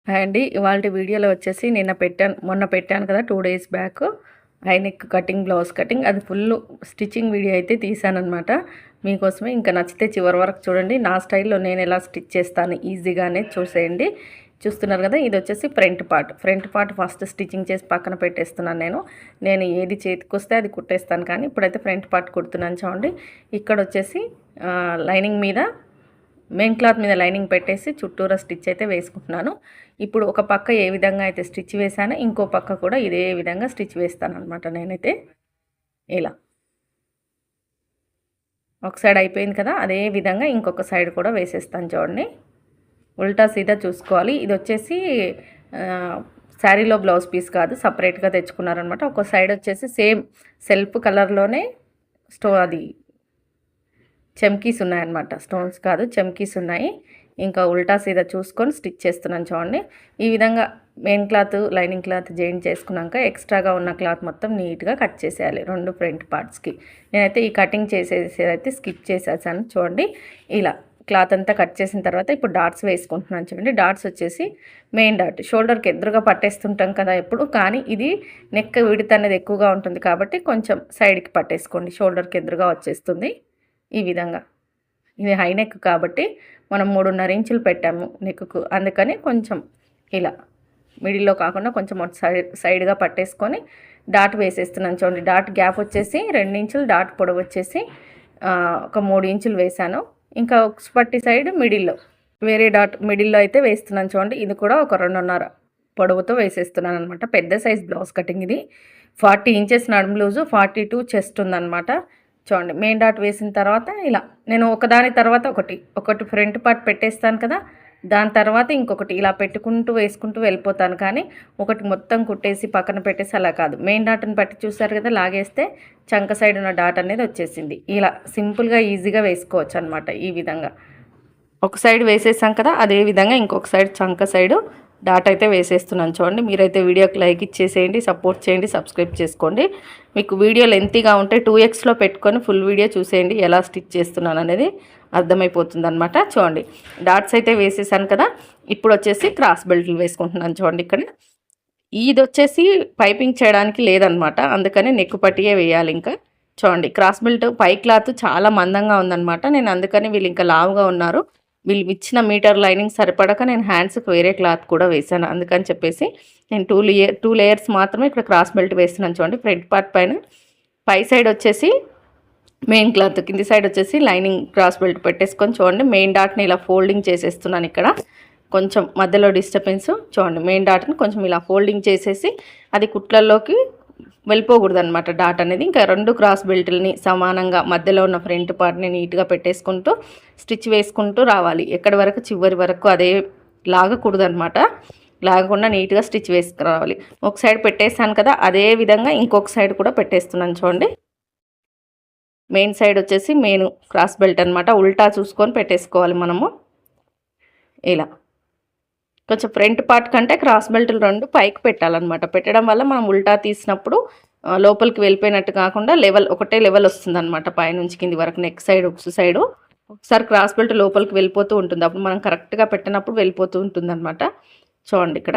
Hi అండి. ఇవాల్టి వీడియోలో వచ్చేసి మొన్న పెట్టాను కదా 2 days back high neck cutting, blouse cutting అది ఫుల్ స్టిచ్చింగ్ వీడియో అయితే తీసాననమాట మీకోసమే. ఇంకా నచ్చితే చివరి వరకు చూడండి. నా స్టైల్లో నేను ఎలా స్టిచ్ చేస్తాను ఈజీగానే చూసేయండి. చూస్తున్నారు కదా, ఇది వచ్చేసి ఫ్రంట్ పార్ట్ ఫస్ట్ స్టిచ్చింగ్ చేసి పక్కన పెట్టేస్తున్నాను. నేను ఏది చేతికి వస్తే అది కుట్టేస్తాను, కానీ ఇప్పుడైతే ఫ్రంట్ పార్ట్ కుడుతున్నాను చూడండి. ఇక్కడ వచ్చేసి లైనింగ్ మీద మెయిన్ క్లాత్ మీద లైనింగ్ పెట్టేసి చుట్టూరా స్టిచ్ అయితే వేసుకుంటున్నాను. ఇప్పుడు ఒక పక్క ఏ విధంగా అయితే స్టిచ్ వేసానో ఇంకో పక్క కూడా ఇదే విధంగా స్టిచ్ వేస్తాను అనమాట. నేనైతే ఇలా ఒక సైడ్ అయిపోయింది కదా, అదే విధంగా ఇంకొక సైడ్ కూడా వేసేస్తాను చూడండి. ఉల్టా సీదా చూసుకోవాలి. ఇది వచ్చేసి శారీలో బ్లౌజ్ పీస్ కాదు, సపరేట్గా తెచ్చుకున్నారనమాట. ఒక సైడ్ వచ్చేసి సేమ్ సెల్ఫ్ కలర్లోనే అది చమ్కీస్ ఉన్నాయన్నమాట. స్టోన్స్ కాదు, చమ్కీస్ ఉన్నాయి. ఇంకా ఉల్టా సీదా చూసుకొని స్టిచ్ చేస్తున్నాను చూడండి. ఈ విధంగా main cloth lining cloth join చేసుకున్నాక ఎక్స్ట్రాగా ఉన్న క్లాత్ మొత్తం నీట్గా కట్ చేసేయాలి రెండు ఫ్రంట్ పార్ట్స్కి. నేనైతే ఈ కటింగ్ చేసేదైతే స్కిప్ చేసేసాను చూడండి. ఇలా క్లాత్ అంతా కట్ చేసిన తర్వాత ఇప్పుడు డాట్స్ వేసుకుంటున్నాను చూడండి. డాట్స్ వచ్చేసి మెయిన్ డాట్ షోల్డర్కి ఎదురుగా పట్టేస్తుంటాం కదా ఎప్పుడు, కానీ ఇది నెక్ విడత అనేది ఎక్కువగా ఉంటుంది కాబట్టి కొంచెం సైడ్కి పట్టేసుకోండి, షోల్డర్కి ఎదురుగా వచ్చేస్తుంది. ఈ విధంగా ఇది హై నెక్ కాబట్టి మనం 3.5 ఇంచులు పెట్టాము నెక్కు, అందుకని కొంచెం ఇలా మిడిల్లో కాకుండా కొంచెం సైడ్గా పట్టేసుకొని డాట్ వేసేస్తున్నాను చూడండి. డాట్ గ్యాప్ వచ్చేసి 2 ఇంచులు, డాట్ పొడవు వచ్చేసి ఒక 3 ఇంచులు వేసాను. ఇంకా పట్టి సైడ్ మిడిల్లో వేరే డాట్ మిడిల్లో అయితే వేస్తున్నాను చూడండి. ఇది కూడా ఒక 2.5 పొడవుతో వేసేస్తున్నాను అనమాట. పెద్ద సైజ్ బ్లౌజ్ కటింగ్ ఇది. 40 ఇంచెస్ నడుము లూజు, 42 చెస్ట్ ఉందన్నమాట. చూడండి మెయిన్ డాట్ వేసిన తర్వాత ఇలా నేను ఒకదాని తర్వాత ఒకటి ఫ్రంట్ పార్ట్ పెట్టేస్తాను కదా, దాని తర్వాత ఇంకొకటి ఇలా పెట్టుకుంటూ వేసుకుంటూ వెళ్ళిపోతాను. కానీ ఒకటి మొత్తం కుట్టేసి పక్కన పెట్టేసి అలా కాదు. మెయిన్ డాట్ని పట్టి చూసారు కదా, లాగేస్తే చంక సైడ్ ఉన్న డాట్ అనేది వచ్చేసింది. ఇలా సింపుల్గా ఈజీగా వేసుకోవచ్చు అనమాట. ఈ విధంగా ఒక సైడ్ వేసేసాం కదా, అదే విధంగా ఇంకొక సైడ్ చంక సైడు డాట్ అయితే వేసేస్తున్నాను చూడండి. మీరైతే వీడియోకి లైక్ ఇచ్చేసేయండి, సపోర్ట్ చేయండి, సబ్స్క్రైబ్ చేసుకోండి. మీకు వీడియో లెంతీగా ఉంటే 2xలో పెట్టుకొని ఫుల్ వీడియో చూసేయండి, ఎలా స్టిచ్ చేస్తున్నాను అనేది అర్థమైపోతుంది అనమాట. చూడండి డాట్స్ అయితే వేసేసాను కదా, ఇప్పుడు వచ్చేసి క్రాస్ బెల్ట్లు వేసుకుంటున్నాను చూడండి. ఇక్కడ ఇది వచ్చేసి పైపింగ్ చేయడానికి లేదనమాట, అందుకని నెక్ పట్టియే వేయాలి. ఇంకా చూడండి క్రాస్ బెల్ట్ పై క్లాత్ చాలా మందంగా ఉందన్నమాట. నేను అందుకని వీళ్ళు ఇంకా లావుగా ఉన్నారు, వీళ్ళు ఇచ్చిన మీటర్ లైనింగ్ సరిపడక నేను హ్యాండ్స్కి వేరే క్లాత్ కూడా వేసాను. అందుకని చెప్పేసి నేను 2 లేయర్స్ మాత్రమే ఇక్కడ క్రాస్ బెల్ట్ వేస్తున్నాను చూడండి. ఫ్రంట్ పార్ట్ పైన పై సైడ్ వచ్చేసి మెయిన్ క్లాత్, కింది సైడ్ వచ్చేసి లైనింగ్ క్రాస్ బెల్ట్ పెట్టేసుకొని చూడండి. మెయిన్ డాట్ని ఇలా ఫోల్డింగ్ చేసేస్తున్నాను. ఇక్కడ కొంచెం మధ్యలో డిస్టర్బెన్స్ చూడండి. మెయిన్ డాట్ని కొంచెం ఇలా ఫోల్డింగ్ చేసేసి అది కుట్లల్లోకి వెళ్ళిపోకూడదు అనమాట డాట్ అనేది. ఇంకా 2 క్రాస్ బెల్ట్లని సమానంగా మధ్యలో ఉన్న ఫ్రంట్ పార్ట్ని నీట్గా పెట్టేసుకుంటూ స్టిచ్ వేసుకుంటూ రావాలి. ఎక్కడి వరకు చివరి వరకు అదే లాగకూడదు అనమాట. లాగకుండా నీట్గా స్టిచ్ వేసుకురావాలి. ఒక సైడ్ పెట్టేసాను కదా, అదే విధంగా ఇంకొక సైడ్ కూడా పెట్టేస్తున్నాను చూడండి. మెయిన్ సైడ్ వచ్చేసి మెయిన్ క్రాస్ బెల్ట్ అనమాట, ఉల్టా చూసుకొని పెట్టేసుకోవాలి మనము. ఇలా కొంచెం ఫ్రంట్ పార్ట్ కంటే క్రాస్ బెల్ట్లు 2 పైకి పెట్టాలన్నమాట. పెట్టడం వల్ల మనం ఉల్టా తీసినప్పుడు లోపలికి వెళ్ళిపోయినట్టు కాకుండా ఒకటే లెవెల్ వస్తుందన్నమాట. పైనుంచి కింది వరకు నెక్ సైడ్ ఉక్స్ సైడు ఒకసారి క్రాస్ బెల్ట్ లోపలికి వెళ్ళిపోతూ ఉంటుంది, అప్పుడు మనం కరెక్ట్గా పెట్టినప్పుడు వెళ్ళిపోతూ ఉంటుంది అనమాట. చూడండి ఇక్కడ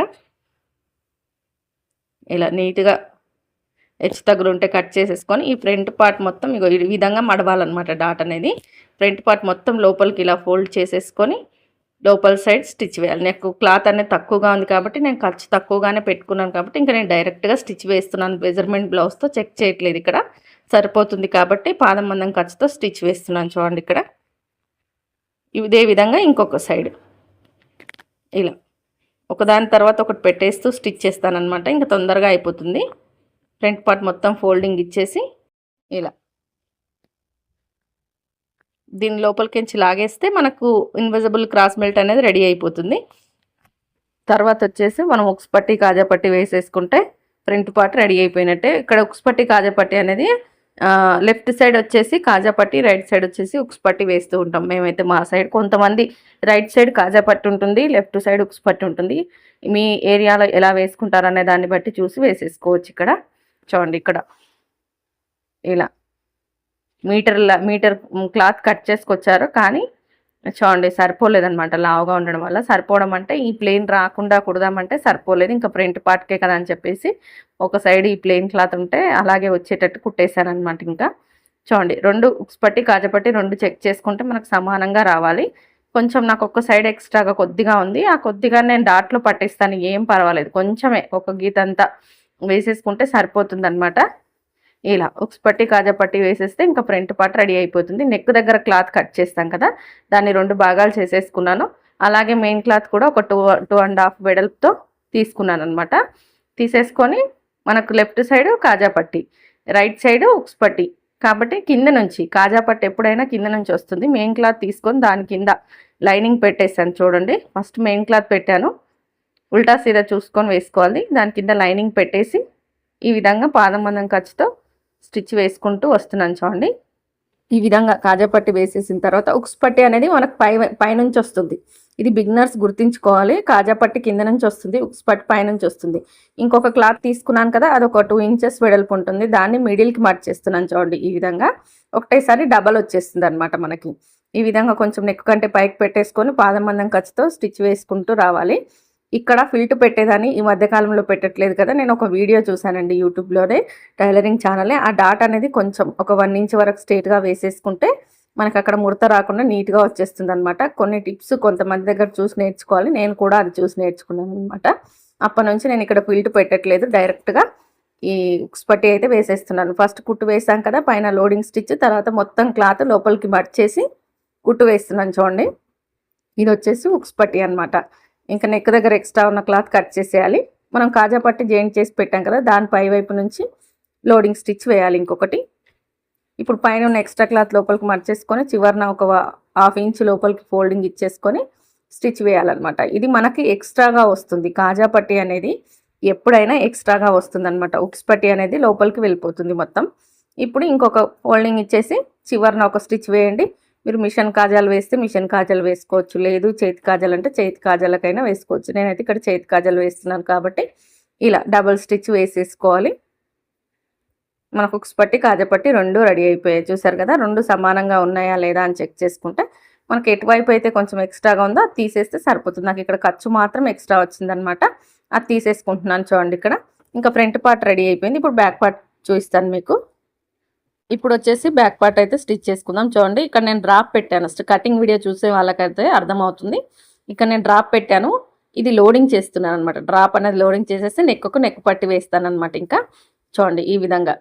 ఇలా నీట్గా హెచ్చు తగ్గులు ఉంటే కట్ చేసేసుకొని ఈ ఫ్రంట్ పార్ట్ మొత్తం ఈ విధంగా మడవాలన్నమాట. డాట్ అనేది ఫ్రంట్ పార్ట్ మొత్తం లోపలికి ఇలా ఫోల్డ్ చేసేసుకొని లోపల సైడ్ స్టిచ్ వేయాలి. నాకు క్లాత్ అనేది తక్కువగా ఉంది కాబట్టి నేను ఖర్చు తక్కువగానే పెట్టుకున్నాను కాబట్టి ఇంకా నేను డైరెక్ట్గా స్టిచ్ వేస్తున్నాను. మెజర్మెంట్ బ్లౌజ్తో చెక్ చేయట్లేదు, ఇక్కడ సరిపోతుంది కాబట్టి పాదం మందం ఖర్చుతో స్టిచ్ వేస్తున్నాను చూడండి. ఇక్కడ ఇదే విధంగా ఇంకొక సైడ్ ఇలా ఒకదాని తర్వాత ఒకటి పెట్టేస్తూ స్టిచ్ చేస్తానన్నమాట. ఇంకా తొందరగా అయిపోతుంది. ఫ్రంట్ పార్ట్ మొత్తం ఫోల్డింగ్ ఇచ్చేసి ఇలా దీని లోపలికించి లాగేస్తే మనకు ఇన్విజిబుల్ క్రాస్ బెల్ట్ అనేది రెడీ అయిపోతుంది. తర్వాత వచ్చేసి మనం ఉక్స్ పట్టి కాజా పట్టి వేసేసుకుంటే ఫ్రంట్ పార్ట్ రెడీ అయిపోయినట్టే. ఇక్కడ ఉక్స్ పట్టి కాజా పట్టి అనేది లెఫ్ట్ సైడ్ వచ్చేసి కాజా పట్టి, రైట్ సైడ్ వచ్చేసి ఉక్స్ పట్టి వేస్తూ ఉంటాం మేమైతే మా సైడ్. కొంతమంది రైట్ సైడ్ కాజా పట్టి ఉంటుంది, లెఫ్ట్ సైడ్ ఉక్స్ పట్టి ఉంటుంది. మీ ఏరియాలో ఎలా వేసుకుంటారనే దాన్ని బట్టి చూసి వేసేసుకోవచ్చు. ఇక్కడ చూడండి ఇక్కడ ఇలా మీటర్ క్లాత్ కట్ చేసుకొచ్చారు, కానీ చూడండి సరిపోలేదనమాట లావుగా ఉండడం వల్ల. సరిపోవడం అంటే ఈ ప్లెయిన్ రాకుండా కుడదామంటే సరిపోలేదు. ఇంకా ఫ్రంట్ పార్ట్‌కే కదా అని చెప్పేసి ఒక సైడ్ ఈ ప్లెయిన్ క్లాత్ ఉంటే అలాగే వచ్చేటట్టు కుట్టేసాననమాట ఇంకా. చూడండి 2 ఉక్స్ పట్టి, కాజా పట్టి 2 చెక్ చేసుకుంటే మనకు సమానంగా రావాలి. కొంచెం నాకు ఒక సైడ్ ఎక్స్ట్రాగా కొద్దిగా ఉంది. ఆ కొద్దిగా నేను డాట్‌లో పట్టిస్తాను ఏం పర్వాలేదు. కొంచెమే ఒక గీతంతా వేసేసుకుంటే సరిపోతుందనమాట. ఇలా ఉక్స్ పట్టి, కాజా పట్టి వేసేస్తే ఇంకా ఫ్రంట్ పార్ట్ రెడీ అయిపోతుంది. నెక్ దగ్గర క్లాత్ కట్ చేస్తాం కదా, దాన్ని 2 భాగాలు చేసేసుకున్నాను. అలాగే మెయిన్ క్లాత్ కూడా ఒక 2.5 వెడల్పుతో తీసుకున్నాను అనమాట. తీసేసుకొని మనకు లెఫ్ట్ సైడ్ కాజా పట్టి, రైట్ సైడ్ ఉక్స్ పట్టి, కాబట్టి కింద నుంచి కాజా పట్టి ఎప్పుడైనా కింద నుంచి వస్తుంది. మెయిన్ క్లాత్ తీసుకొని దాని కింద లైనింగ్ పెట్టేసాను చూడండి. ఫస్ట్ మెయిన్ క్లాత్ పెట్టాను, ఉల్టా సీదా చూసుకొని వేసుకోవాలి. దాని కింద లైనింగ్ పెట్టేసి ఈ విధంగా పాదం మందం ఖర్చుతో స్టిచ్ వేసుకుంటూ వస్తున్నాను చూడండి. ఈ విధంగా కాజా పట్టి వేసేసిన తర్వాత ఉక్స్ పట్టి అనేది మనకు పైనుంచి వస్తుంది. ఇది బిగినర్స్ గుర్తుంచుకోవాలి. కాజా పట్టి కింద నుంచి వస్తుంది, ఉక్స్ పట్టి పైనుంచి వస్తుంది. ఇంకొక క్లాత్ తీసుకున్నాను కదా, అది ఒక 2 ఇంచెస్ వెడల్పు ఉంటుంది. దాన్ని మిడిల్కి మార్చేస్తున్నాను చూడండి. ఈ విధంగా ఒకటేసారి డబల్ వచ్చేస్తుంది అనమాట మనకి. ఈ విధంగా కొంచెం నెక్ కంటే పైకి పెట్టేసుకొని పాదం మందం ఖర్చుతో స్టిచ్ వేసుకుంటూ రావాలి. ఇక్కడ ఫిల్ట్ పెట్టేదాన్ని ఈ మధ్యకాలంలో పెట్టట్లేదు కదా, నేను ఒక వీడియో చూశానండి యూట్యూబ్లోనే, టైలరింగ్ ఛానలే. ఆ డాట్ అనేది కొంచెం ఒక 1 ఇంచ్ వరకు స్ట్రేట్గా వేసేసుకుంటే మనకు అక్కడ ముడత రాకుండా నీట్గా వచ్చేస్తుంది అనమాట. కొన్ని టిప్స్ కొంతమంది దగ్గర చూసి నేర్చుకోవాలి, నేను కూడా అది చూసి నేర్చుకున్నాను అనమాట. అప్పటి నుంచి నేను ఇక్కడ ఫిల్ట్ పెట్టట్లేదు, డైరెక్ట్గా ఈ ఉక్స్ పట్టి అయితే వేసేస్తున్నాను. ఫస్ట్ కుట్టు వేసాం కదా, పైన లోడింగ్ స్టిచ్, తర్వాత మొత్తం క్లాత్ లోపలికి మర్చేసి కుట్టు వేస్తున్నాను చూడండి. ఇది వచ్చేసి ఉక్స్ పట్టి అనమాట. ఇంకా నెక్ దగ్గర ఎక్స్ట్రా ఉన్న క్లాత్ కట్ చేసేయాలి. మనం కాజా పట్టి జాయింట్ చేసి పెట్టాం కదా, దాని పై వైపు నుంచి లోడింగ్ స్టిచ్ వేయాలి ఇంకొకటి. ఇప్పుడు పైన ఉన్న ఎక్స్ట్రా క్లాత్ లోపలికి మర్చేసుకొని చివరిన ఒక 1/2 ఇంచ్ లోపలికి ఫోల్డింగ్ ఇచ్చేసుకొని స్టిచ్ వేయాలన్నమాట. ఇది మనకి ఎక్స్ట్రాగా వస్తుంది. కాజా పట్టి అనేది ఎప్పుడైనా ఎక్స్ట్రాగా వస్తుంది అనమాట. ఉక్స్ పట్టి అనేది లోపలికి వెళ్ళిపోతుంది మొత్తం. ఇప్పుడు ఇంకొక ఫోల్డింగ్ ఇచ్చేసి చివరిన ఒక స్టిచ్ వేయండి. మీరు మిషన్ కాజాలు వేస్తే మిషన్ కాజాలు వేసుకోవచ్చు, లేదు చేతి కాజాలు అంటే చేతి కాజాలకైనా వేసుకోవచ్చు. నేనైతే ఇక్కడ చేతి కాజాలు వేస్తున్నాను కాబట్టి ఇలా డబుల్ స్టిచ్ వేసేసుకోవాలి. మనకు ఉక్స్ పట్టి కాజా పట్టి 2 రెడీ అయిపోయాయి. చూసారు కదా, 2 సమానంగా ఉన్నాయా లేదా అని చెక్ చేసుకుంటే మనకి ఎటువైపు అయితే కొంచెం ఎక్స్ట్రాగా ఉందో అది తీసేస్తే సరిపోతుంది. నాకు ఇక్కడ ఖర్చు మాత్రం ఎక్స్ట్రా వచ్చిందనమాట, అది తీసేసుకుంటున్నాను చూడండి. ఇక్కడ ఇంకా ఫ్రంట్ పార్ట్ రెడీ అయిపోయింది. ఇప్పుడు బ్యాక్ పార్ట్ చూపిస్తాను మీకు. ఇప్పుడు వచ్చేసి బ్యాక్ పార్ట్ అయితే స్టిచ్ చేసుకుందాం చూడండి. ఇక్కడ నేను డ్రాప్ పెట్టాను, కటింగ్ వీడియో చూసే వాళ్ళకైతే అర్థమవుతుంది. ఇక్కడ నేను డ్రాప్ పెట్టాను, ఇది లోడింగ్ చేస్తున్నాను అనమాట. డ్రాప్ అనేది లోడింగ్ చేసేసి నెక్ పట్టి వేస్తాను అనమాట. ఇంకా చూడండి ఈ విధంగా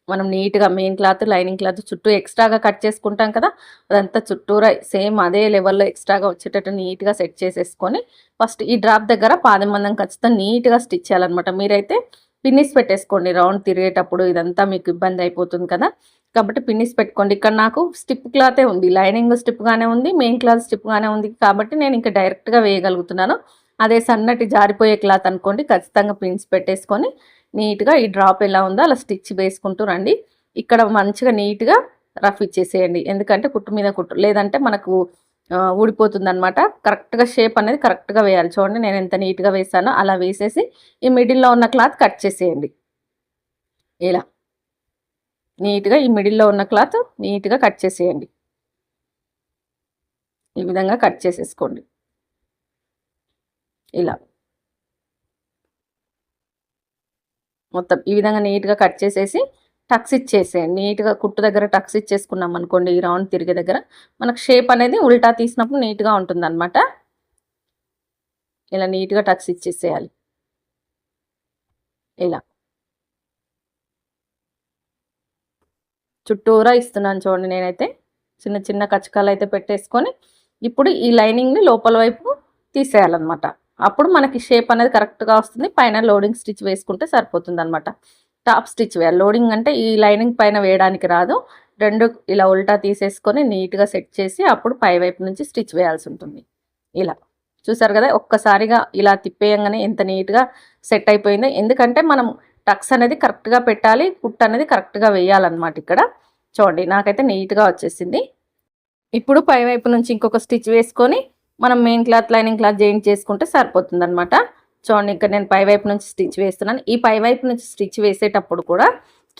మనం నీట్గా మెయిన్ క్లాత్, లైనింగ్ క్లాత్ చుట్టూ ఎక్స్ట్రాగా కట్ చేసుకుంటాం కదా, అదంతా చుట్టూరా సేమ్ అదే లెవెల్లో ఎక్స్ట్రాగా వచ్చేటట్టు నీట్గా సెట్ చేసేసుకొని ఫస్ట్ ఈ డ్రాప్ దగ్గర పాదం మందం ఖచ్చితంగా నీట్గా స్టిచ్ చేయాలన్నమాట. మీరైతే పిన్నిస్ పెట్టేసుకోండి, రౌండ్ తిరిగేటప్పుడు ఇదంతా మీకు ఇబ్బంది అయిపోతుంది కదా, కాబట్టి పిన్నిస్ పెట్టుకోండి. ఇక్కడ నాకు స్టిప్ క్లాతే ఉంది, లైనింగ్ స్టిప్గానే ఉంది, మెయిన్ క్లాత్ స్టిప్గానే ఉంది కాబట్టి నేను ఇంకా డైరెక్ట్గా వేయగలుగుతున్నాను. అదే సన్నటి జారిపోయే క్లాత్ అనుకోండి, ఖచ్చితంగా పిన్స్ పెట్టేసుకొని నీట్గా ఈ డ్రాప్ ఎలా ఉందో అలా స్టిచ్ వేసుకుంటూ రండి. ఇక్కడ మంచిగా నీట్గా రఫ్ ఇచ్చేసేయండి, ఎందుకంటే కుట్టు మీద కుట్టు, లేదంటే మనకు ఊడిపోతుంది అనమాట. కరెక్ట్గా షేప్ అనేది కరెక్ట్గా వేయాలి. చూడండి నేను ఎంత నీట్గా వేసానో అలా వేసేసి ఈ మిడిల్లో ఉన్న క్లాత్ కట్ చేసేయండి. ఇలా నీట్గా ఈ మిడిల్లో ఉన్న క్లాత్ నీట్గా కట్ చేసేయండి. ఈ విధంగా కట్ చేసేసుకోండి. ఇలా మొత్తం ఈ విధంగా నీట్గా కట్ చేసేసి టక్స్ ఇచ్చేసేయండి. నీట్గా కుట్టు దగ్గర టక్స్ ఇచ్చేసుకున్నాం అనుకోండి, ఈ రౌండ్ తిరిగే దగ్గర మనకు షేప్ అనేది ఉల్టా తీసినప్పుడు నీట్గా ఉంటుంది అనమాట. ఇలా నీట్గా టక్స్ ఇచ్చేసేయాలి. ఇలా చుట్టూరా ఇస్తున్నాను చూడండి. నేనైతే చిన్న చిన్న కచ్చకాలు అయితే పెట్టేసుకొని ఇప్పుడు ఈ లైనింగ్ని లోపల వైపు తీసేయాలన్నమాట. అప్పుడు మనకి షేప్ అనేది కరెక్ట్గా వస్తుంది. పైన లోడింగ్ స్టిచ్ వేసుకుంటే సరిపోతుంది అనమాట. టాప్ స్టిచ్ వేయాలి. లోడింగ్ అంటే ఈ లైనింగ్ పైన వేయడానికి రాదు. 2 ఇలా ఉల్టా తీసేసుకొని నీట్గా సెట్ చేసి అప్పుడు పై వైపు నుంచి స్టిచ్ వేయాల్సి ఉంటుంది. ఇలా చూసారు కదా, ఒక్కసారిగా ఇలా తిప్పేయంగానే ఎంత నీట్గా సెట్ అయిపోయిందో. ఎందుకంటే మనం టక్స్ అనేది కరెక్ట్గా పెట్టాలి, కుట్ అనేది కరెక్ట్గా వేయాలన్నమాట. ఇక్కడ చూడండి నాకైతే నీట్గా వచ్చేసింది. ఇప్పుడు పై వైపు నుంచి ఇంకొక స్టిచ్ వేసుకొని మనం main cloth, lining cloth joint చేసుకుంటే సరిపోతుంది అనమాట. చూడండి ఇక్కడ నేను పై వైపు నుంచి స్టిచ్ వేస్తున్నాను. ఈ పై వైపు నుంచి స్టిచ్ వేసేటప్పుడు కూడా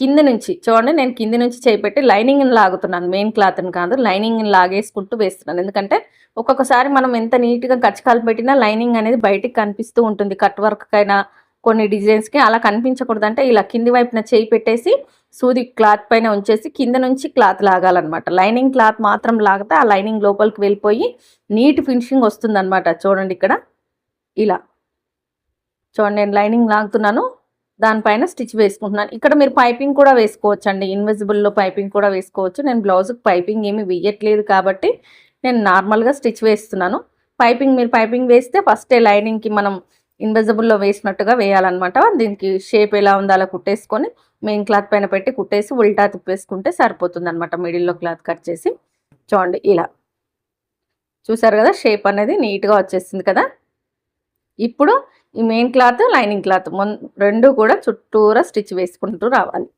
కింద నుంచి చూడండి, నేను కింద నుంచి చేపెట్టి లైనింగ్ని లాగుతున్నాను, మెయిన్ క్లాత్ని కాదు, లైనింగ్ని లాగేసుకుంటూ వేస్తున్నాను. ఎందుకంటే ఒక్కొక్కసారి మనం ఎంత నీట్గా కచ్చకాలు పెట్టినా లైనింగ్ అనేది బయటికి కనిపిస్తూ ఉంటుంది. కట్ వర్క్ అయినా కొన్ని డిజైన్స్కి అలా కనిపించకూడదు అంటే ఇలా కింది వైపున చేయి పెట్టేసి సూది క్లాత్ పైన ఉంచేసి కింద నుంచి క్లాత్ లాగాలన్నమాట. లైనింగ్ క్లాత్ మాత్రం లాగితే ఆ లైనింగ్ లోపలికి వెళ్ళిపోయి నీట్ ఫినిషింగ్ వస్తుందన్నమాట. చూడండి ఇక్కడ ఇలా చూడండి, నేను లైనింగ్ లాగుతున్నాను, దానిపైన స్టిచ్ వేసుకుంటున్నాను. ఇక్కడ మీరు పైపింగ్ కూడా వేసుకోవచ్చు అండి, ఇన్విజిబుల్లో పైపింగ్ కూడా వేసుకోవచ్చు. నేను బ్లౌజ్కి పైపింగ్ ఏమి వేయట్లేదు కాబట్టి నేను నార్మల్గా స్టిచ్ వేస్తున్నాను. మీరు పైపింగ్ వేస్తే ఫస్టే లైనింగ్కి మనం ఇన్విజిబుల్లో వేసినట్టుగా వేయాలన్నమాట. దీనికి షేప్ ఎలా ఉందో అలా కుట్టేసుకొని మెయిన్ క్లాత్ పైన పెట్టి కుట్టేసి ఉల్టా తిప్పేసుకుంటే సరిపోతుంది అనమాట. మిడిల్లో క్లాత్ కట్ చేసి చూడండి ఇలా చూసారు కదా, షేప్ అనేది నీట్గా వచ్చేసింది కదా. ఇప్పుడు ఈ మెయిన్ క్లాత్ లైనింగ్ క్లాత్ రెండు కూడా చుట్టూరా స్టిచ్ వేసుకుంటూ రావాలి.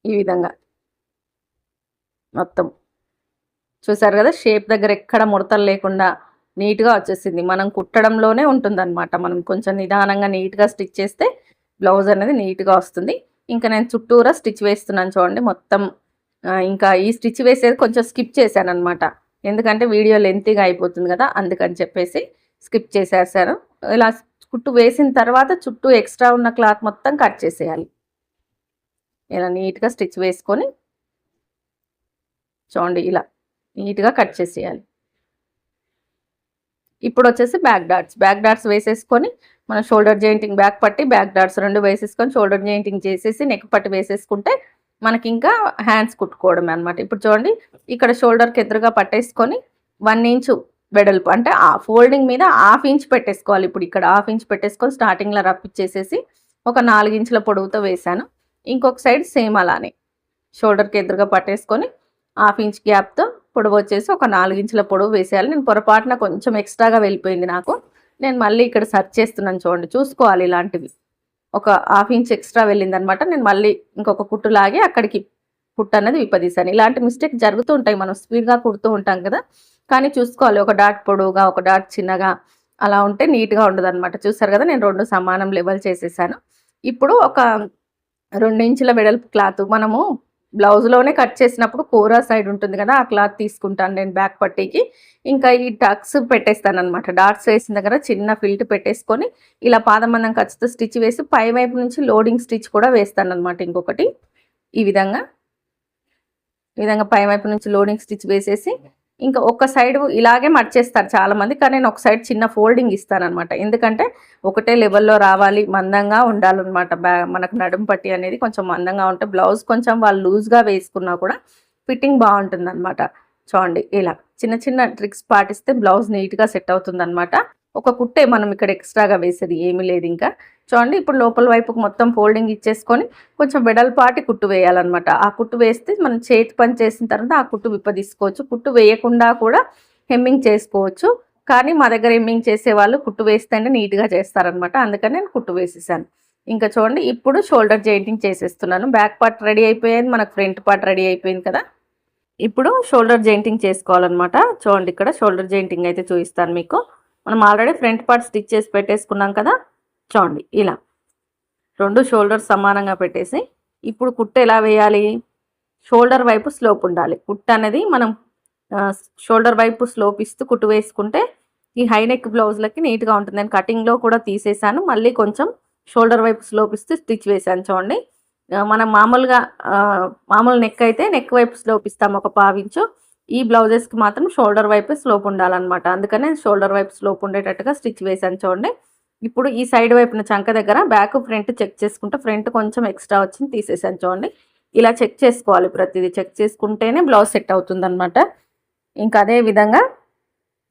ఈ విధంగా మొత్తం చూసారు కదా, షేప్ దగ్గర ఎక్కడ ముడతలు లేకుండా నీట్గా వచ్చేసింది. మనం కుట్టడంలోనే ఉంటుందన్నమాట. మనం కొంచెం నిదానంగా నీట్గా స్టిచ్ చేస్తే బ్లౌజ్ అనేది నీట్గా వస్తుంది. ఇంకా నేను చుట్టూరా స్టిచ్ వేస్తున్నాను చూడండి మొత్తం. ఇంకా ఈ స్టిచ్ వేసేది కొంచెం స్కిప్ చేశాను అనమాట, ఎందుకంటే వీడియో లెంతీగా అయిపోతుంది కదా, అందుకని చెప్పేసి స్కిప్ చేసేసాను. ఇలా కుట్టు వేసిన తర్వాత చుట్టూ ఎక్స్ట్రా ఉన్న క్లాత్ మొత్తం కట్ చేసేయాలి. ఇలా నీట్గా స్టిచ్ వేసుకొని చూడండి ఇలా నీట్గా కట్ చేసేయాలి. ఇప్పుడు వచ్చేసి బ్యాక్ డాట్స్ వేసేసుకొని మనం షోల్డర్ జాయింటింగ్ బ్యాక్ పట్టి బ్యాక్ డాట్స్ రెండు వేసేసుకొని షోల్డర్ జాయింటింగ్ చేసేసి నెక్ పట్టి వేసేసుకుంటే మనకి ఇంకా హ్యాండ్స్ కుట్టుకోవడమే అనమాట. ఇప్పుడు చూడండి, ఇక్కడ షోల్డర్కి ఎదురుగా పట్టేసుకొని 1 ఇంచు వెడల్పు అంటే ఆ ఫోల్డింగ్ మీద 1/2 ఇంచ్ పెట్టేసుకోవాలి. ఇప్పుడు ఇక్కడ 1/2 ఇంచ్ పెట్టేసుకొని స్టార్టింగ్లో రప్పిచ్చేసేసి ఒక 4 ఇంచుల పొడవుతో వేసాను. ఇంకొక సైడ్ సేమ్ అలానే షోల్డర్కి ఎదురుగా పట్టేసుకొని 1/2 ఇంచ్ గ్యాప్తో పొడవు వచ్చేసి ఒక 4 ఇంచుల పొడవు వేసేయాలి. నేను పొరపాటున కొంచెం ఎక్స్ట్రాగా వెళ్ళిపోయింది నాకు, నేను మళ్ళీ ఇక్కడ సర్చ్ చేస్తున్నాను చూడండి. చూసుకోవాలి, ఇలాంటివి ఒక 1/2 ఇంచ్ ఎక్స్ట్రా వెళ్ళిందనమాట. నేను మళ్ళీ ఇంకొక కుట్టు లాగి అక్కడికి కుట్టు అనేది విప్పదీశాను. ఇలాంటి మిస్టేక్ జరుగుతూ ఉంటాయి, మనం స్పీడ్గా కుడుతూ ఉంటాం కదా, కానీ చూసుకోవాలి. ఒక డాట్ పొడవుగా ఒక డాట్ చిన్నగా అలా ఉంటే నీట్గా ఉండదు అనమాట. చూసారు కదా, నేను 2 సమానం లెవెల్ చేసేసాను. ఇప్పుడు ఒక 2 ఇంచుల వెడల్పు క్లాత్ మనము బ్లౌజ్లోనే కట్ చేసినప్పుడు కోరా సైడ్ ఉంటుంది కదా, ఆ క్లాత్ తీసుకుంటాను నేను బ్యాక్ పట్టీకి. ఇంకా ఈ టక్స్ పెట్టేస్తాను అనమాట. డాట్స్ వేసిన దగ్గర చిన్న ఫిల్ట్ పెట్టేసుకొని ఇలా పాదమందం ఖర్చుతో స్టిచ్ వేసి పై వైపు నుంచి లోడింగ్ స్టిచ్ కూడా వేస్తాను అనమాట. ఇంకొకటి ఈ విధంగా పై వైపు నుంచి లోడింగ్ స్టిచ్ వేసేసి ఇంకా ఒక సైడ్ ఇలాగే మర్చేస్తారు చాలామంది, కానీ నేను ఒక సైడ్ చిన్న ఫోల్డింగ్ ఇస్తానమాట. ఎందుకంటే ఒకటే లెవెల్లో రావాలి, మందంగా ఉండాలన్నమాట. మనకు నడుము పట్టి అనేది కొంచెం మందంగా ఉంటే బ్లౌజ్ కొంచెం వాళ్ళు లూజ్గా వేసుకున్నా కూడా ఫిట్టింగ్ బాగుంటుంది అనమాట. చూడండి ఇలా చిన్న చిన్న ట్రిక్స్ పాటిస్తే బ్లౌజ్ నీట్గా సెట్ అవుతుంది అనమాట. ఒక కుట్టే మనం ఇక్కడ ఎక్స్ట్రాగా వేసేది ఏమీ లేదు. ఇంకా చూడండి, ఇప్పుడు లోపల వైపుకు మొత్తం ఫోల్డింగ్ ఇచ్చేసుకొని కొంచెం వెడల్పాటి కుట్టు వేయాలన్నమాట. ఆ కుట్టు వేస్తే మనం చేతి పని చేసిన తర్వాత ఆ కుట్టు విప్పదీసుకోవచ్చు. కుట్టు వేయకుండా కూడా హెమ్మింగ్ చేసుకోవచ్చు, కానీ మా దగ్గర హెమ్మింగ్ చేసేవాళ్ళు కుట్టు వేస్తేనే నీట్గా చేస్తారనమాట. అందుకని నేను కుట్టు వేసేసాను. ఇంకా చూడండి, ఇప్పుడు షోల్డర్ జాయింటింగ్ చేసేస్తున్నాను. బ్యాక్ పార్ట్ రెడీ అయిపోయింది, మనకు ఫ్రంట్ పార్ట్ రెడీ అయిపోయింది కదా. ఇప్పుడు షోల్డర్ జాయింటింగ్ చేసుకోవాలన్నమాట. చూడండి, ఇక్కడ షోల్డర్ జాయింటింగ్ అయితే చూపిస్తాను మీకు. మనం ఆల్రెడీ ఫ్రంట్ పార్ట్ స్టిచ్ చేసి పెట్టేసుకున్నాం కదా. చూడండి ఇలా 2 షోల్డర్స్ సమానంగా పెట్టేసి ఇప్పుడు కుట్టు ఎలా వేయాలి, షోల్డర్ వైపు స్లోప్ ఉండాలి. కుట్టు అనేది మనం షోల్డర్ వైపు స్లోప్ ఇస్తూ కుట్టు వేసుకుంటే ఈ హై నెక్ బ్లౌజ్లకి నీట్గా ఉంటుంది. నేను కటింగ్లో కూడా తీసేసాను, మళ్ళీ కొంచెం షోల్డర్ వైపు స్లోప్ ఇస్తూ స్టిచ్ వేసాను. చూడండి, మనం మామూలు నెక్ అయితే నెక్ వైపు స్లోప్ ఇస్తాము ఒక 1/2 ఇంచు. ఈ బ్లౌజెస్కి మాత్రం షోల్డర్ వైపు స్లోప్ ఉండాలన్నమాట. అందుకనే షోల్డర్ వైపు స్లోప్ ఉండేటట్టుగా స్టిచ్ వేసాను. చూడండి, ఇప్పుడు ఈ సైడ్ వైపున చంక దగ్గర బ్యాక్ ఫ్రంట్ చెక్ చేసుకుంటే ఫ్రంట్ కొంచెం ఎక్స్ట్రా వచ్చింది తీసేసాను. చూడండి, ఇలా చెక్ చేసుకోవాలి, ప్రతిదీ చెక్ చేసుకుంటేనే బ్లౌజ్ సెట్ అవుతుంది అనమాట. ఇంకా అదే విధంగా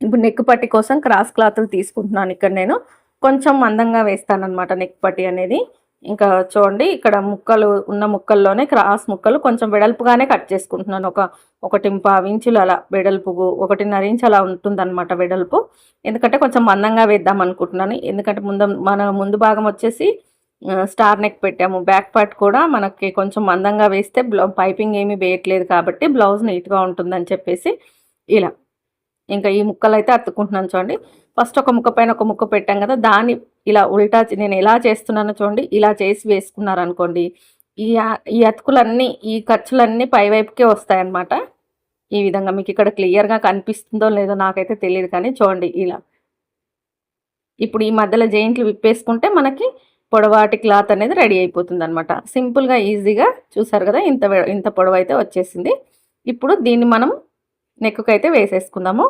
ఇప్పుడు నెక్ పట్టి కోసం క్రాస్ క్లాత్లు తీసుకుంటున్నాను. ఇక్కడ నేను కొంచెం మందంగా వేస్తానన్నమాట నెక్ పట్టి అనేది. ఇంకా చూడండి, ఇక్కడ ముక్కల్లోనే క్రాస్ ముక్కలు కొంచెం వెడల్పుగానే కట్ చేసుకుంటున్నాను. 1.5 ఇంచులు అలా వెడల్పు, 1.5 ఇంచు అలా ఉంటుందన్నమాట వెడల్పు. ఎందుకంటే కొంచెం మందంగా వేద్దాం అనుకుంటున్నాను. ఎందుకంటే ముందు భాగం వచ్చేసి స్టార్ నెక్ పెట్టాము, బ్యాక్ పార్ట్ కూడా మనకి కొంచెం మందంగా వేస్తే పైపింగ్ ఏమీ వేయట్లేదు కాబట్టి బ్లౌజ్ నీట్గా ఉంటుందని చెప్పేసి ఇలా ఇంకా ఈ ముక్కలు అయితే అతుక్కుంటున్నాను. చూడండి, ఫస్ట్ ఒక ముక్క పైన ఒక ముక్క పెట్టాం కదా, దాన్ని ఇలా ఉల్టా నేను ఎలా చేస్తున్నానో చూడండి. ఇలా చేసి వేసుకున్నారనుకోండి ఈ అతుకులన్నీ ఈ ఖర్చులన్నీ పైవైపుకే వస్తాయన్నమాట. ఈ విధంగా మీకు ఇక్కడ క్లియర్గా కనిపిస్తుందో లేదో నాకైతే తెలియదు, కానీ చూడండి ఇలా. ఇప్పుడు ఈ మధ్యలో జెయింట్లు విప్పేసుకుంటే మనకి పొడవాటి క్లాత్ అనేది రెడీ అయిపోతుంది అనమాట. సింపుల్గా ఈజీగా చూసారు కదా, ఇంత పొడవు అయితే వచ్చేసింది. ఇప్పుడు దీన్ని మనం నెక్కు అయితే వేసేసుకుందాము.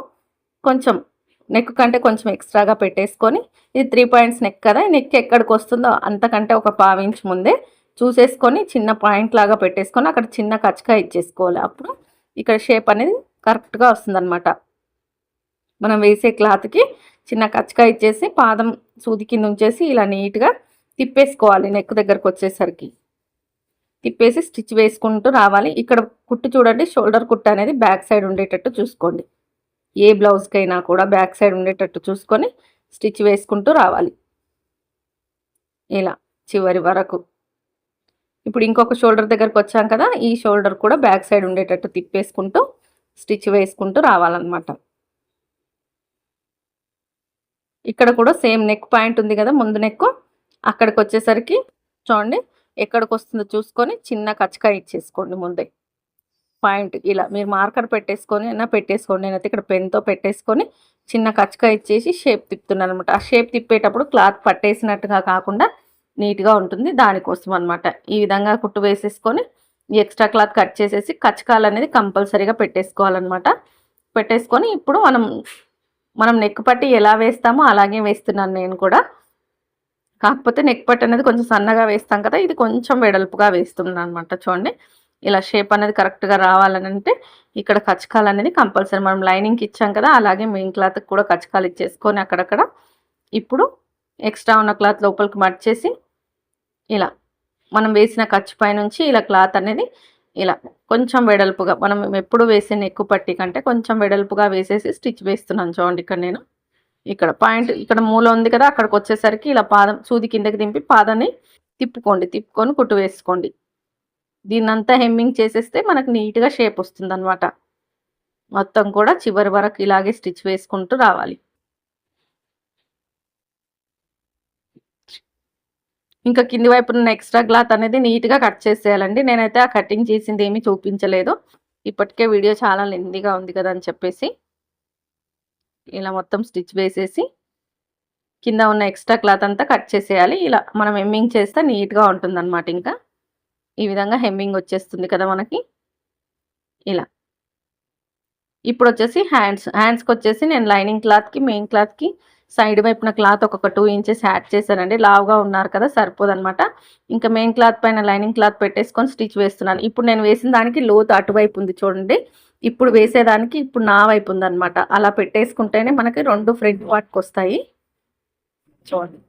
కొంచెం నెక్ కంటే కొంచెం ఎక్స్ట్రాగా పెట్టేసుకొని, ఇది 3 పాయింట్స్ నెక్ కదా, నెక్ ఎక్కడికి వస్తుందో అంతకంటే ఒక 1/2 ఇంచ్ ముందే చూసేసుకొని చిన్న పాయింట్ లాగా పెట్టేసుకొని అక్కడ చిన్న కచ్చగా ఇచ్చేసుకోవాలి. అప్పుడు ఇక్కడ షేప్ అనేది కరెక్ట్గా వస్తుందన్నమాట. మనం వేసే క్లాత్కి చిన్న కచ్చగా ఇచ్చేసి పాదం సూది కింద ఉంచేసి ఇలా నీట్గా తిప్పేసుకోవాలి. నెక్ దగ్గరకు వచ్చేసరికి తిప్పేసి స్టిచ్ వేసుకుంటూ రావాలి. ఇక్కడ కుట్టు చూడండి, షోల్డర్ కుట్టు అనేది బ్యాక్ సైడ్ ఉండేటట్టు చూసుకోండి. ఏ బ్లౌజ్కైనా కూడా బ్యాక్ సైడ్ ఉండేటట్టు చూసుకొని స్టిచ్ వేసుకుంటూ రావాలి ఇలా చివరి వరకు. ఇప్పుడు ఇంకొక షోల్డర్ దగ్గరకు వచ్చాం కదా, ఈ షోల్డర్ కూడా బ్యాక్ సైడ్ ఉండేటట్టు తిప్పేసుకుంటూ స్టిచ్ వేసుకుంటూ రావాలన్నమాట. ఇక్కడ కూడా సేమ్ నెక్ పాయింట్ ఉంది కదా, ముందు నెక్, అక్కడికి వచ్చేసరికి చూడండి ఎక్కడికి వస్తుందో చూసుకొని చిన్న కచ్చగా ఇచ్చేసుకోండి ముందే పాయింట్. ఇలా మీరు మార్కర్ పెట్టేసుకొని అయినా పెట్టేసుకోండి. నేనైతే ఇక్కడ పెన్తో పెట్టేసుకొని చిన్న కచ్చగా ఇచ్చేసి షేప్ తిప్పుతున్నాను అనమాట. ఆ షేప్ తిప్పేటప్పుడు క్లాత్ పట్టేసినట్టుగా కాకుండా నీట్గా ఉంటుంది, దానికోసం అనమాట. ఈ విధంగా కుట్టు వేసేసుకొని ఈ ఎక్స్ట్రా క్లాత్ కట్ చేసేసి కచ్చకాలు అనేది కంపల్సరీగా పెట్టేసుకోవాలన్నమాట. పెట్టేసుకొని ఇప్పుడు మనం నెక్ పట్టి ఎలా వేస్తామో అలాగే వేస్తున్నాను నేను కూడా. కాకపోతే నెక్ పట్టి అనేది కొంచెం సన్నగా వేస్తాం కదా, ఇది కొంచెం వెడల్పుగా వేస్తున్నాను అనమాట. చూడండి ఇలా షేప్ అనేది కరెక్ట్గా రావాలని అంటే ఇక్కడ కచ్చకాలు అనేది కంపల్సరీ. మనం లైనింగ్కి ఇచ్చాం కదా, అలాగే మెయిన్ క్లాత్కి కూడా కచ్చకాలు ఇచ్చేసుకొని అక్కడక్కడ ఇప్పుడు ఎక్స్ట్రా ఉన్న క్లాత్ లోపలికి మర్చేసి ఇలా మనం వేసిన ఖర్చు పైనుంచి ఇలా క్లాత్ అనేది ఇలా కొంచెం వెడల్పుగా, మనం ఎప్పుడు వేసే నెక్ పట్టి కంటే కొంచెం వెడల్పుగా వేసేసి స్టిచ్ వేస్తున్నాను. చూడండి ఇక్కడ నేను ఇక్కడ పాయింట్ ఇక్కడ మూల ఉంది కదా, అక్కడికి వచ్చేసరికి ఇలా పాదం సూది కిందకి దింపి పాదాన్ని తిప్పుకొని కుట్టు వేసుకోండి. దీన్నంతా హెమ్మింగ్ చేసేస్తే మనకు నీట్గా షేప్ వస్తుంది అనమాట. మొత్తం కూడా చివరి వరకు ఇలాగే స్టిచ్ వేసుకుంటూ రావాలి. ఇంకా కింది వైపు ఉన్న ఎక్స్ట్రా క్లాత్ అనేది నీట్గా కట్ చేసేయాలండి. నేనైతే ఆ కటింగ్ చేసింది ఏమీ చూపించలేదు, ఇప్పటికే వీడియో చాలా లెందీగా ఉంది కదా అని చెప్పేసి ఇలా మొత్తం స్టిచ్ వేసేసి కింద ఉన్న ఎక్స్ట్రా క్లాత్ అంతా కట్ చేసేయాలి. ఇలా మనం హెమ్మింగ్ చేస్తే నీట్గా ఉంటుంది అనమాట. ఇంకా ఈ విధంగా హెమ్మింగ్ వచ్చేస్తుంది కదా మనకి ఇలా. ఇప్పుడు వచ్చేసి హ్యాండ్స్కి వచ్చేసి నేను లైనింగ్ క్లాత్కి మెయిన్ క్లాత్కి సైడ్ వైపున క్లాత్ ఒక్కొక్క 2 ఇంచెస్ యాడ్ చేశానండి. లావుగా ఉన్నారు కదా, సరిపోదనమాట. ఇంకా మెయిన్ క్లాత్ పైన లైనింగ్ క్లాత్ పెట్టేసుకొని స్టిచ్ వేస్తున్నాను. ఇప్పుడు నేను వేసిన దానికి లోతు అటువైపు ఉంది చూడండి, ఇప్పుడు వేసేదానికి ఇప్పుడు నా వైపు ఉందన్నమాట. అలా పెట్టేసుకుంటేనే మనకి 2 ఫ్రంట్ పార్ట్కి వస్తాయి. చూడండి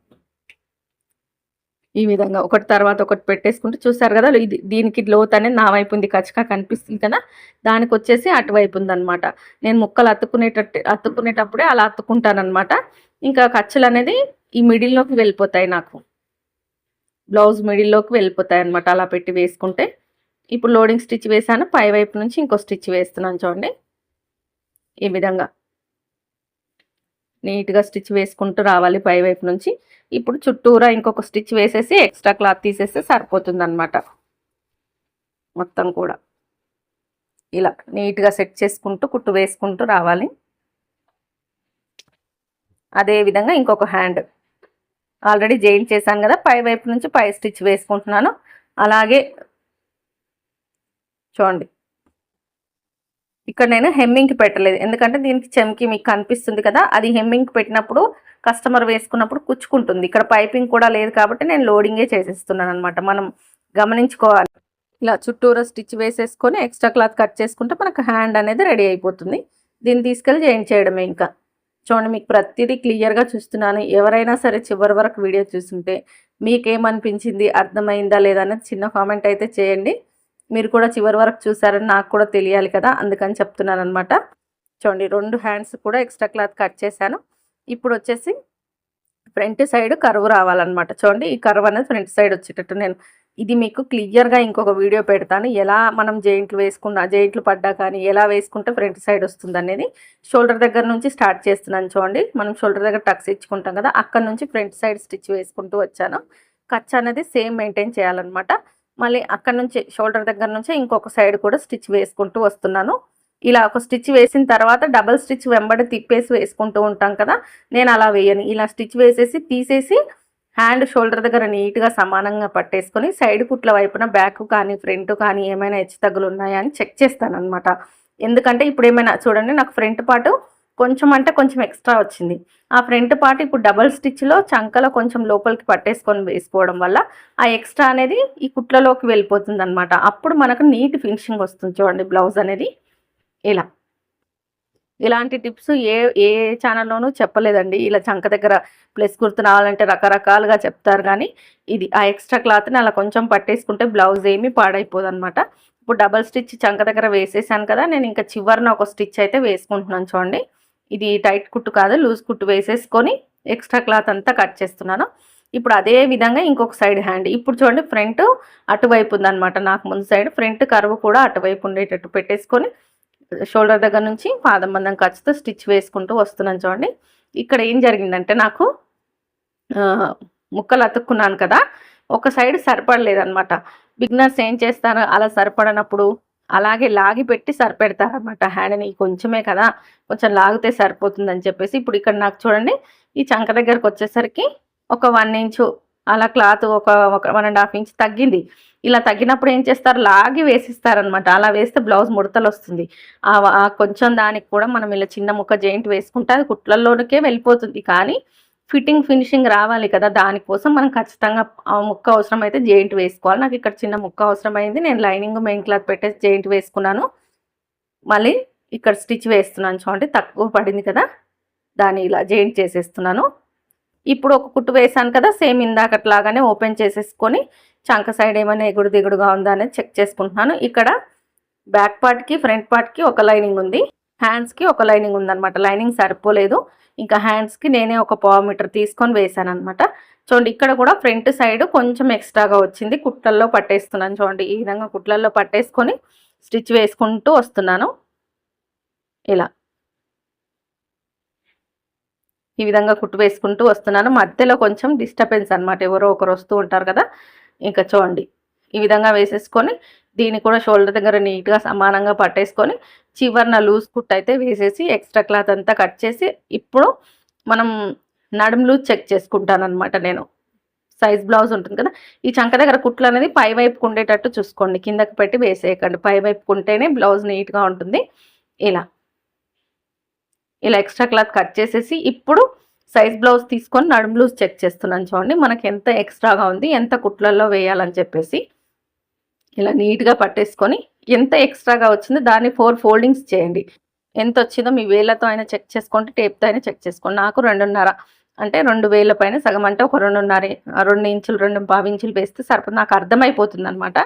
ఈ విధంగా ఒకటి తర్వాత ఒకటి పెట్టేసుకుంటే చూసారు కదా, దీనికి లోతు అనేది నా వైపు ఉంది, ఖచ్చితంగా కనిపిస్తుంది కదా, దానికి వచ్చేసి అటువైపు ఉందన్నమాట. నేను ముక్కలు అత్తుకునేటప్పుడే అలా అత్తుకుంటానమాట. ఇంకా ఖర్చులు అనేది ఈ మిడిల్లోకి వెళ్ళిపోతాయి, నాకు బ్లౌజ్ మిడిల్లోకి వెళ్ళిపోతాయి అనమాట అలా పెట్టి వేసుకుంటే. ఇప్పుడు లోడింగ్ స్టిచ్ వేసాను, పై వైపు నుంచి ఇంకో స్టిచ్ వేస్తున్నాను చూడండి. ఈ విధంగా నీట్గా స్టిచ్ వేసుకుంటూ రావాలి పై వైపు నుంచి. ఇప్పుడు చుట్టూరా ఇంకొక స్టిచ్ వేసేసి ఎక్స్ట్రా క్లాత్ తీసేస్తే సరిపోతుంది అనమాట. మొత్తం కూడా ఇలా నీట్గా సెట్ చేసుకుంటూ కుట్టు వేసుకుంటూ రావాలి. అదేవిధంగా ఇంకొక హ్యాండ్ ఆల్రెడీ జాయిన్ చేశాను కదా, పై వైపు నుంచి పై స్టిచ్ వేసుకుంటున్నాను. అలాగే చూడండి ఇక్కడ నేను హెమ్మింగ్కి పెట్టలేదు, ఎందుకంటే దీనికి చెమ్కి మీకు కనిపిస్తుంది కదా, అది హెమ్మింగ్కి పెట్టినప్పుడు కస్టమర్ వేసుకున్నప్పుడు కుచ్చుకుంటుంది. ఇక్కడ పైపింగ్ కూడా లేదు కాబట్టి నేను లోడింగే చేసేస్తున్నాను అనమాట. మనం గమనించుకోవాలి. ఇలా చుట్టూరా స్టిచ్ వేసేసుకొని ఎక్స్ట్రా క్లాత్ కట్ చేసుకుంటే మనకు హ్యాండ్ అనేది రెడీ అయిపోతుంది. దీన్ని తీసుకెళ్ళి జాయిన్ చేయడమే. ఇంకా చూడండి మీకు ప్రతిదీ క్లియర్గా చూస్తున్నాను. ఎవరైనా సరే చివరి వరకు వీడియో చూస్తుంటే మీకేమనిపించింది, అర్థమైందా లేదా అనేది చిన్న కామెంట్ అయితే చేయండి. మీరు కూడా చివరి వరకు చూసారని నాకు కూడా తెలియాలి కదా, అందుకని చెప్తున్నాను అనమాట. చూడండి 2 హ్యాండ్స్ కూడా ఎక్స్ట్రా క్లాత్ కట్ చేశాను. ఇప్పుడు వచ్చేసి ఫ్రంట్ సైడ్ కర్వ్ రావాలన్నమాట. చూడండి ఈ కర్వ్ అనేది ఫ్రంట్ సైడ్ వచ్చేటట్టు నేను ఇది మీకు క్లియర్గా ఇంకొక వీడియో పెడతాను, ఎలా మనం జెయింట్లు పడ్డా కానీ ఎలా వేసుకుంటే ఫ్రంట్ సైడ్ వస్తుంది అనేది. షోల్డర్ దగ్గర నుంచి స్టార్ట్ చేస్తున్నాను చూడండి. మనం షోల్డర్ దగ్గర టక్స్ ఇచ్చుకుంటాం కదా, అక్కడ నుంచి ఫ్రంట్ సైడ్ స్టిచ్ వేసుకుంటూ వచ్చాను. ఖర్చు అనేది సేమ్ మెయింటైన్ చేయాలన్నమాట. మళ్ళీ అక్కడ నుంచి షోల్డర్ దగ్గర నుంచి ఇంకొక సైడ్ కూడా స్టిచ్ వేసుకుంటూ వస్తున్నాను. ఇలా ఒక స్టిచ్ వేసిన తర్వాత డబల్ స్టిచ్ వెంబడి తిప్పేసి వేసుకుంటూ ఉంటాం కదా, నేను అలా వేయను. ఇలా స్టిచ్ వేసేసి తీసేసి హ్యాండ్ షోల్డర్ దగ్గర నీట్గా సమానంగా పట్టేసుకొని సైడ్ కుట్ల వైపున బ్యాక్ కానీ ఫ్రంట్ కానీ ఏమైనా హెచ్చు తగ్గులు ఉన్నాయా అని చెక్ చేస్తాను అనమాట. ఎందుకంటే ఇప్పుడు ఏమైనా చూడండి, నాకు ఫ్రంట్ పార్ట్ కొంచెం అంటే కొంచెం ఎక్స్ట్రా వచ్చింది. ఆ ఫ్రంట్ పార్ట్ ఇప్పుడు డబల్ స్టిచ్లో చంకలో కొంచెం లోపలికి పట్టేసుకొని వేసుకోవడం వల్ల ఆ ఎక్స్ట్రా అనేది ఈ కుట్లలోకి వెళ్ళిపోతుంది అనమాట. అప్పుడు మనకు నీట్ ఫినిషింగ్ వస్తుంది చూడండి బ్లౌజ్ అనేది. ఇలా ఇలాంటి టిప్స్ ఏ ఏ ఛానల్లోనూ చెప్పలేదండి. ఇలా చంక దగ్గర ప్లస్ గుర్తు రావాలంటే రకరకాలుగా చెప్తారు, కానీ ఇది ఆ ఎక్స్ట్రా క్లాత్ని అలా కొంచెం పట్టేసుకుంటే బ్లౌజ్ ఏమీ పాడైపోదన్నమాట. ఇప్పుడు డబల్ స్టిచ్ చంక దగ్గర వేసేసాను కదా, నేను ఇంకా చివరిన ఒక స్టిచ్ అయితే వేసుకుంటున్నాను చూడండి. ఇది టైట్ కుట్టు కాదు, లూజ్ కుట్టు వేసేసుకొని ఎక్స్ట్రా క్లాత్ అంతా కట్ చేస్తున్నాను. ఇప్పుడు అదే విధంగా ఇంకొక సైడ్ హ్యాండ్. ఇప్పుడు చూడండి, ఫ్రంట్ అటువైపు ఉందన్నమాట, నాకు ముందు సైడ్ ఫ్రంట్ కర్వ్ కూడా అటువైపు ఉండేటట్టు పెట్టేసుకొని షోల్డర్ దగ్గర నుంచి పాదం మందం ఖర్చుతో స్టిచ్ వేసుకుంటూ వస్తున్నాను చూడండి. ఇక్కడ ఏం జరిగిందంటే, నాకు ముక్కలు అతుక్కున్నాను కదా, ఒక సైడ్ సరిపడలేదన్నమాట. బిగినర్స్ ఏం చేస్తారు, అలా సరిపడనప్పుడు అలాగే లాగి పెట్టి సరిపెడతారనమాట హ్యాండ్ని. కొంచెమే కదా, కొంచెం లాగితే సరిపోతుందని చెప్పేసి ఇప్పుడు ఇక్కడ నాకు చూడండి, ఈ చంక దగ్గరకు వచ్చేసరికి ఒక 1 ఇంచు అలా క్లాత్ ఒక 1.5 ఇంచ్ తగ్గింది. ఇలా తగ్గినప్పుడు ఏం చేస్తారు, లాగి వేసిస్తారనమాట. అలా వేస్తే బ్లౌజ్ ముడతలు వస్తుంది. కొంచెం దానికి కూడా మనం ఇలా చిన్న ముక్క జాయింట్ వేసుకుంటే అది కుట్లలోనికే వెళ్ళిపోతుంది. కానీ ఫినిషింగ్ రావాలి కదా, దానికోసం మనం ఖచ్చితంగా ఆ ముక్క అవసరమైతే జాయింట్ వేసుకోవాలి. నాకు ఇక్కడ చిన్న ముక్క అవసరమైంది, నేను లైనింగ్ మెయిన్ క్లాత్ పెట్టేసి జాయింట్ వేసుకున్నాను. మళ్ళీ ఇక్కడ స్టిచ్ వేస్తున్నాను చూడండి, తక్కువ పడింది కదా, దాన్ని ఇలా జాయింట్ చేసేస్తున్నాను. ఇప్పుడు ఒక కుట్టు వేసాను కదా, సేమ్ ఇందాకట్లాగానే ఓపెన్ చేసేసుకొని చంక సైడ్ ఏమైనా ఎగుడు దిగుడుగా ఉందా అనేది చెక్ చేసుకుంటున్నాను. ఇక్కడ బ్యాక్ పార్ట్కి ఫ్రంట్ పార్ట్కి ఒక లైనింగ్ ఉంది, హ్యాండ్స్కి ఒక లైనింగ్ ఉందన్నమాట. లైనింగ్ సరిపోలేదు, ఇంకా హ్యాండ్స్కి నేనే ఒక 1/4 మీటర్ తీసుకొని వేసాను అనమాట. చూడండి, ఇక్కడ కూడా ఫ్రంట్ సైడ్ కొంచెం ఎక్స్ట్రాగా వచ్చింది, కుట్లల్లో పట్టేస్తున్నాను చూడండి. ఈ విధంగా కుట్లల్లో పట్టేసుకొని స్టిచ్ వేసుకుంటూ వస్తున్నాను. ఇలా ఈ విధంగా కుట్టు వేసుకుంటూ వస్తున్నాను. మధ్యలో కొంచెం డిస్టర్బెన్స్ అనమాట, ఎవరో ఒకరు వస్తూ ఉంటారు కదా. ఇంకా చూడండి, ఈ విధంగా వేసేసుకొని దీన్ని కూడా షోల్డర్ దగ్గర నీట్గా సమానంగా పట్టేసుకొని చివరిన లూజ్ కుట్ అయితే వేసేసి ఎక్స్ట్రా క్లాత్ అంతా కట్ చేసి ఇప్పుడు మనం నడుము లూజ్ చెక్ చేసుకుంటాను అనమాట. నేను సైజ్ బ్లౌజ్ ఉంటుంది కదా, ఈ చంక దగ్గర కుట్లు అనేది పై వైపుకు ఉండేటట్టు చూసుకోండి, కిందకి పెట్టి వేసేయకండి. పై వైపుకు ఉంటేనే బ్లౌజ్ నీట్గా ఉంటుంది. ఇలా ఎక్స్ట్రా క్లాత్ కట్ చేసేసి ఇప్పుడు సైజ్ బ్లౌజ్ తీసుకొని నడుము లూజ్ చెక్ చేస్తున్నాను చూడండి, మనకి ఎంత ఎక్స్ట్రాగా ఉంది, ఎంత కుట్లల్లో వేయాలని చెప్పేసి. ఇలా నీట్గా పట్టేసుకొని ఎంత ఎక్స్ట్రాగా వచ్చిందో దాన్ని 4 ఫోల్డింగ్స్ చేయండి. ఎంత వచ్చిందో మీ వేళ్ళతో అయినా చెక్ చేసుకోండి, టేప్తో అయినా చెక్ చేసుకోండి. నాకు 2.5 అంటే 2 వేళ్ళ పైన సగం అంటే ఒక 2 ఇంచులు 2.5 ఇంచులు వేస్తే సరిపోతుంది, నాకు అర్థమైపోతుంది అనమాట.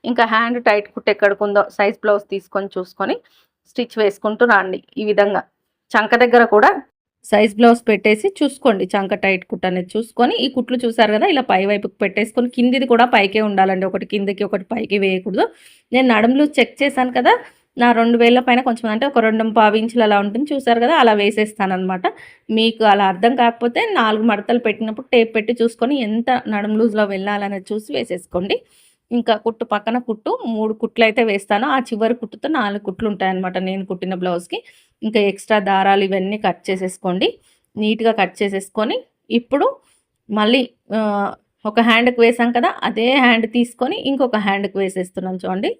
ఇంకా హ్యాండ్ టైట్ కుట్టు ఎక్కడికుందో సైజ్ బ్లౌజ్ తీసుకొని చూసుకొని స్టిచ్ వేసుకుంటూ రండి. ఈ విధంగా చంక దగ్గర కూడా సైజ్ బ్లౌజ్ పెట్టేసి చూసుకోండి, చంక టైట్ కుట్ అనేది చూసుకొని ఈ కుట్లు చూసారు కదా, ఇలా పై వైపుకి పెట్టేసుకొని కిందిది కూడా పైకే ఉండాలండి, ఒకటి కిందకి ఒకటి పైకి వేయకూడదు. నేను నడుములు చెక్ చేశాను కదా, నా 2 వేళ్ళ పైన కొంచెం అంటే ఒక 2.5 ఇంచులు అలా ఉంటుంది చూసారు కదా, అలా వేసేస్తాను అనమాట. మీకు అలా అర్థం కాకపోతే 4 మడతలు పెట్టినప్పుడు టేప్ పెట్టి చూసుకొని ఎంత నడుము లూజ్లో వెళ్ళాలనేది చూసి వేసేసుకోండి. ఇంకా కుట్టు పక్కన కుట్టు 3 కుట్లు అయితే వేస్తాను, ఆ చివరి కుట్టుతో 4 కుట్లు ఉంటాయన్నమాట నేను కుట్టిన బ్లౌజ్కి. ఇంకా ఎక్స్ట్రా దారాలు ఇవన్నీ కట్ చేసేసుకోండి, నీట్గా కట్ చేసేసుకొని ఇప్పుడు మళ్ళీ ఒక హ్యాండ్కి వేసాం కదా, అదే హ్యాండ్ తీసుకొని ఇంకొక హ్యాండ్కి వేసేస్తున్నాను చూడండి.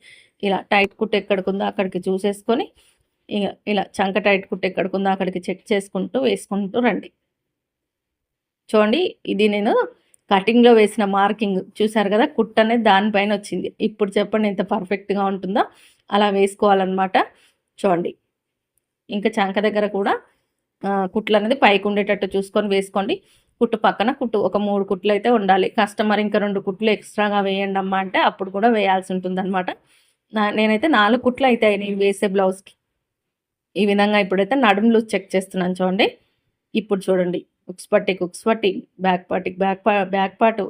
ఇలా టైట్ కుట్టు ఎక్కడికుందో అక్కడికి చూసేసుకొని ఇలా చంక టైట్ కుట్టు ఎక్కడికుందో అక్కడికి చెక్ చేసుకుంటూ వేసుకుంటూ రండి. చూడండి, ఇది నేను కటింగ్లో వేసిన మార్కింగ్ చూసారు కదా, కుట్టు అనేది దానిపైన వచ్చింది. ఇప్పుడు చెప్పండి ఎంత పర్ఫెక్ట్గా ఉంటుందో, అలా వేసుకోవాలన్నమాట. చూడండి, ఇంకా చంక దగ్గర కూడా కుట్లు అనేది పైకి ఉండేటట్టు చూసుకొని వేసుకోండి. కుట్టు పక్కన కుట్టు ఒక 3 కుట్లు అయితే ఉండాలి. కస్టమర్ ఇంకా 2 కుట్లు ఎక్స్ట్రాగా వేయండి అమ్మా అంటే అప్పుడు కూడా వేయాల్సి ఉంటుంది అనమాట. నేనైతే 4 కుట్లు అయితే నేను వేసే బ్లౌజ్కి. ఈ విధంగా ఇప్పుడైతే నడుము లూజ్ చెక్ చేస్తున్నాను చూడండి. ఇప్పుడు చూడండి, కుక్స్ పట్టి బ్యాక్ పార్ట్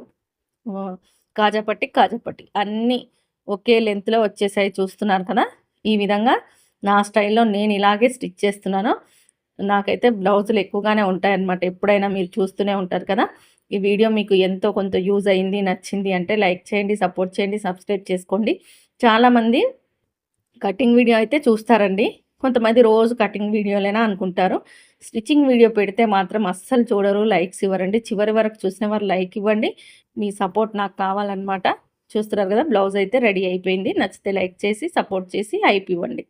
కాజా పట్టి అన్నీ ఒకే లెంత్లో వచ్చేసాయి చూస్తున్నారు కదా. ఈ విధంగా నా స్టైల్లో నేను ఇలాగే స్టిచ్ చేస్తున్నాను. నాకైతే బ్లౌజులు ఎక్కువగానే ఉంటాయన్నమాట, ఎప్పుడైనా మీరు చూస్తూనే ఉంటారు కదా. ఈ వీడియో మీకు ఎంతో కొంత యూజ్ అయింది, నచ్చింది అంటే లైక్ చేయండి, సపోర్ట్ చేయండి, సబ్స్క్రైబ్ చేసుకోండి. చాలామంది కటింగ్ వీడియో అయితే చూస్తారండి. కొంతమంది రోజు కటింగ్ వీడియోలేనా అనుకుంటారు. స్టిచ్చింగ్ వీడియో పెడితే మాత్రం అస్సలు చూడరు, లైక్స్ ఇవ్వరండి. చివరి వరకు చూసిన వారు లైక్ ఇవ్వండి. మీ సపోర్ట్ నాకు కావాలన్నమాట. చూస్తున్నారు కదా, బ్లౌజ్ అయితే రెడీ అయిపోయింది. నచ్చితే లైక్ చేసి, సపోర్ట్ చేసి హైప్ ఇవ్వండి.